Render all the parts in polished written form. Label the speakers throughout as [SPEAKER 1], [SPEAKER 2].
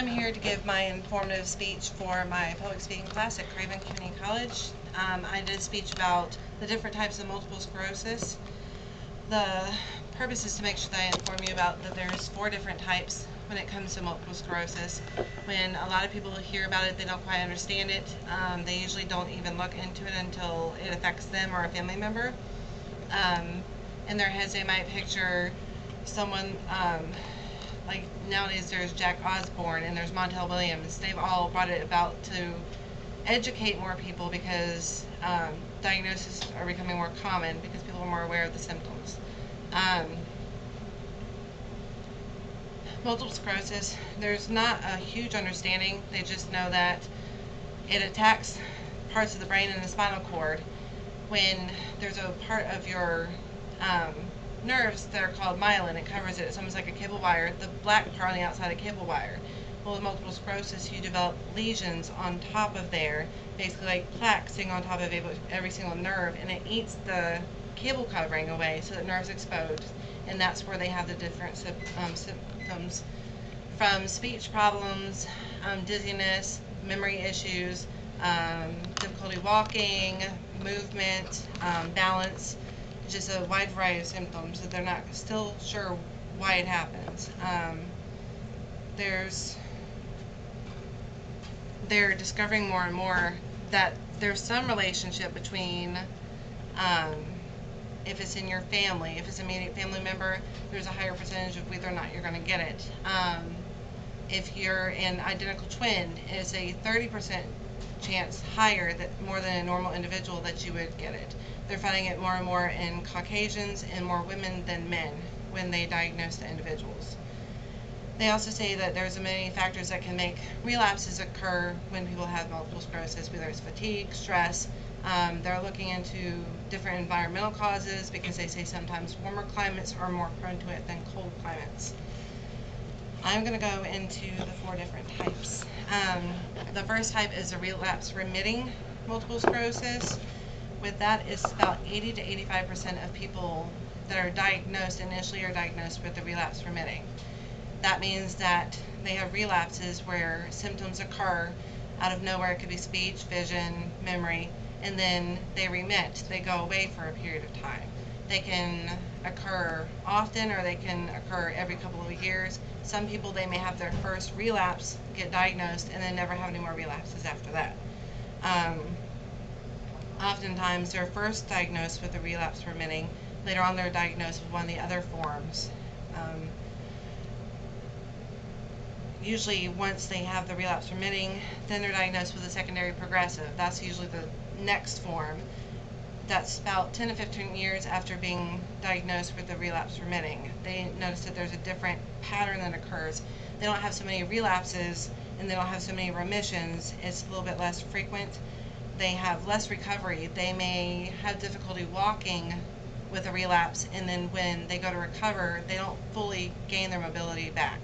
[SPEAKER 1] I'm here to give my informative speech for my public speaking class at Craven Community College. I did a speech about the different types of multiple sclerosis. The purpose is to make sure that I inform you about that there's 4 different types when it comes to multiple sclerosis. When a lot of people hear about it, they don't quite understand it. They usually don't even look into it until it affects them or a family member. In their heads, they might picture someone like nowadays there's Jack Osborne and there's Montel Williams. They've all brought it about to educate more people because diagnoses are becoming more common because people are more aware of the symptoms. Multiple sclerosis, there's not a huge understanding. They just know that it attacks parts of the brain and the spinal cord when there's a part of your nerves that are called myelin. It covers it. It's almost like a cable wire, the black part on the outside of the cable wire. Well, with multiple sclerosis, you develop lesions on top of there, basically like plaques sitting on top of every single nerve, and it eats the cable covering away so that nerve's exposed, and that's where they have the different symptoms from speech problems, dizziness, memory issues, difficulty walking, movement, balance, just a wide variety of symptoms that they're not still sure why it happens. They're discovering more and more that there's some relationship between if it's in your family, if it's an immediate family member, there's a higher percentage of whether or not you're going to get it. If you're an identical twin, it's a 30% chance higher that more than a normal individual that you would get it. They're finding it more and more in Caucasians and more women than men when they diagnose the individuals. They also say that there's many factors that can make relapses occur when people have multiple sclerosis, whether it's fatigue, stress. They're looking into different environmental causes because they say sometimes warmer climates are more prone to it than cold climates. I'm going to go into the 4 different types. The first type is a relapse remitting multiple sclerosis. With that, it's about 80 to 85% of people that are diagnosed initially are diagnosed with the relapse remitting. That means that they have relapses where symptoms occur out of nowhere. It could be speech, vision, memory, and then they remit. They go away for a period of time. They can occur often or they can occur every couple of years. Some people, they may have their first relapse, get diagnosed, and then never have any more relapses after that. Oftentimes they're first diagnosed with the relapse remitting. Later on they're diagnosed with one of the other forms. Usually once they have the relapse remitting, then they're diagnosed with a secondary progressive. That's usually the next form. That's about 10 to 15 years after being diagnosed with the relapse remitting. They notice that there's a different pattern that occurs. They don't have so many relapses and they don't have so many remissions. It's a little bit less frequent. They have less recovery. They may have difficulty walking with a relapse, and then when they go to recover, they don't fully gain their mobility back.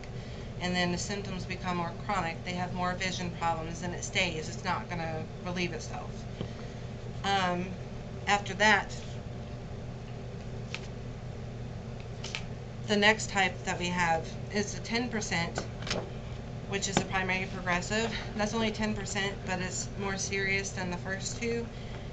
[SPEAKER 1] And then the symptoms become more chronic. They have more vision problems, and it stays. It's not going to relieve itself. After that, the next type that we have is the 10%, which is the primary progressive. That's only 10%, but it's more serious than the first 2.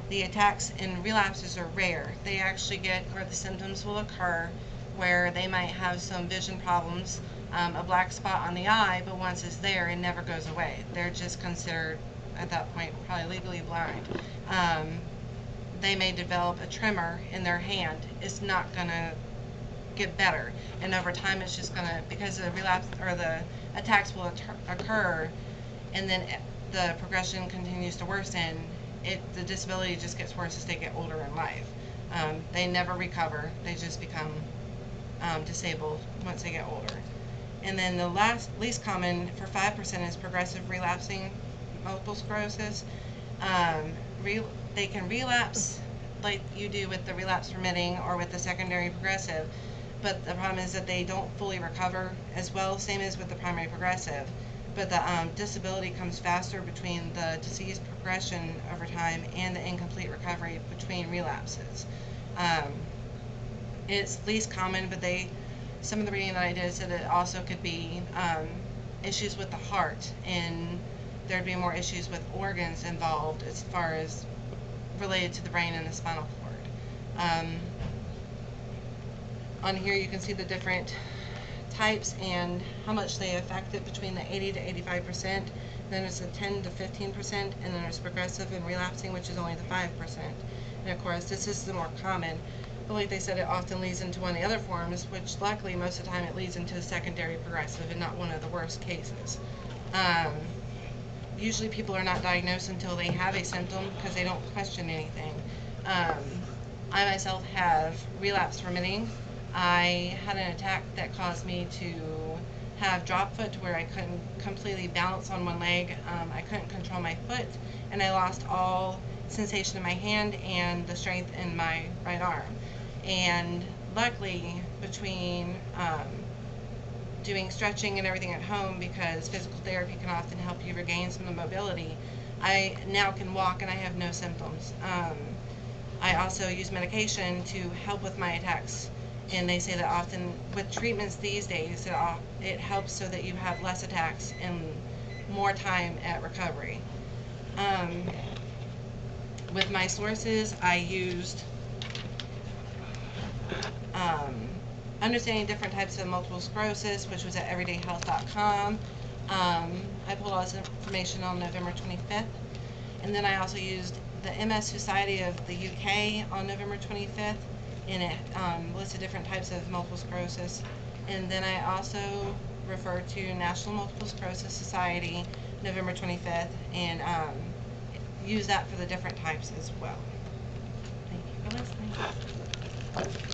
[SPEAKER 1] The attacks and relapses are rare. They actually get where the symptoms will occur, where they might have some vision problems, a black spot on the eye, but once it's there, it never goes away. They're just considered, at that point, probably legally blind. They may develop a tremor in their hand. It's not going to get better, and over time it's just going to, because the relapse or the attacks will occur and then the progression continues to worsen, the disability just gets worse as they get older in life. They never recover. They just become disabled once they get older. And then the least common for 5% is progressive relapsing multiple sclerosis. They can relapse like you do with the relapse remitting or with the secondary progressive, but the problem is that they don't fully recover as well, same as with the primary progressive. But the disability comes faster between the disease progression over time and the incomplete recovery between relapses. It's least common, but some of the reading that I did said it also could be issues with the heart, and there'd be more issues with organs involved as far as related to the brain and the spinal cord. On here you can see the different types and how much they affect it between the 80 to 85%. Then it's the 10 to 15%, and then there's progressive and relapsing, which is only the 5%. And of course, this is the more common. But like they said, it often leads into one of the other forms, which luckily most of the time it leads into a secondary progressive and not one of the worst cases. Usually people are not diagnosed until they have a symptom because they don't question anything. I myself have relapsed remitting. I had an attack that caused me to have drop foot, to where I couldn't completely balance on one leg. I couldn't control my foot, and I lost all sensation in my hand and the strength in my right arm. And luckily, between doing stretching and everything at home, because physical therapy can often help you regain some of the mobility, I now can walk and I have no symptoms. I also use medication to help with my attacks, and they say that often with treatments these days, it helps so that you have less attacks and more time at recovery. With my sources, I used understanding different types of multiple sclerosis, which was at everydayhealth.com. I pulled all this information on November 25th. And then I also used the MS Society of the UK on November 25th, and it listed different types of multiple sclerosis. And then I also referred to National Multiple Sclerosis Society, November 25th, and use that for the different types as well. Thank you for listening.